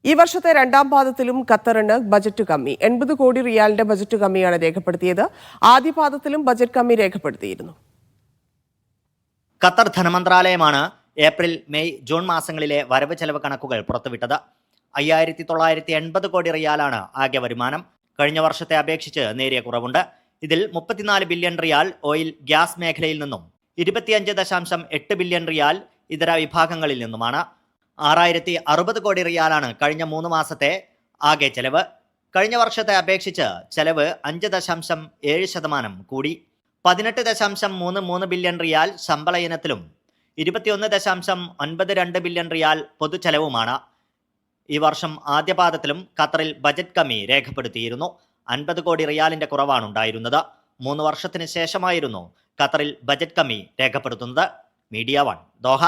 ഈ വർഷത്തെ രണ്ടാം പാദത്തിലും ഖത്തറിന് ബജറ്റ് കമ്മി 80 കോടി റിയാലിന്റെ ബജറ്റ് കമ്മിയാണ് രേഖപ്പെടുത്തിയത്. ആദ്യ പാദത്തിലും ബജറ്റ് കമ്മി രേഖപ്പെടുത്തിയിരുന്നു. ഖത്തർ ധനമന്ത്രാലയമാണ് ഏപ്രിൽ, മെയ്, ജൂൺ മാസങ്ങളിലെ വരവ് ചെലവ് കണക്കുകൾ പുറത്തുവിട്ടത്. 5980 കോടി റിയാലാണ് ആകെ വരുമാനം. കഴിഞ്ഞ വർഷത്തെ അപേക്ഷിച്ച് നേരിയ കുറവുണ്ട്. ഇതിൽ 34 ബില്യൺ റിയാൽ ഓയിൽ ഗ്യാസ് മേഖലയിൽ നിന്നും 25.8 ബില്യൺ റിയാൽ ഇതര വിഭാഗങ്ങളിൽ നിന്നുമാണ്. 6060 കോടി റിയാലാണ് കഴിഞ്ഞ 3 മാസത്തെ ആകെ ചെലവ്. കഴിഞ്ഞ വർഷത്തെ അപേക്ഷിച്ച് ചെലവ് 5.7% കൂടി. 18.33 ബില്യൺ റിയാൽ ശമ്പള ഇനത്തിലും 21.92 ബില്യൺ റിയാൽ പൊതുചെലവുമാണ്. ഈ വർഷം ആദ്യപാദത്തിലും ഖത്തറിൽ ബജറ്റ് കമ്മി രേഖപ്പെടുത്തിയിരുന്നു. 50 കോടി റിയാലിന്റെ കുറവാണ് ഉണ്ടായിരുന്നത്. 3 വർഷത്തിന് ശേഷമായിരുന്നു ഖത്തറിൽ ബജറ്റ് കമ്മി രേഖപ്പെടുത്തുന്നത്. Media 1 Doha.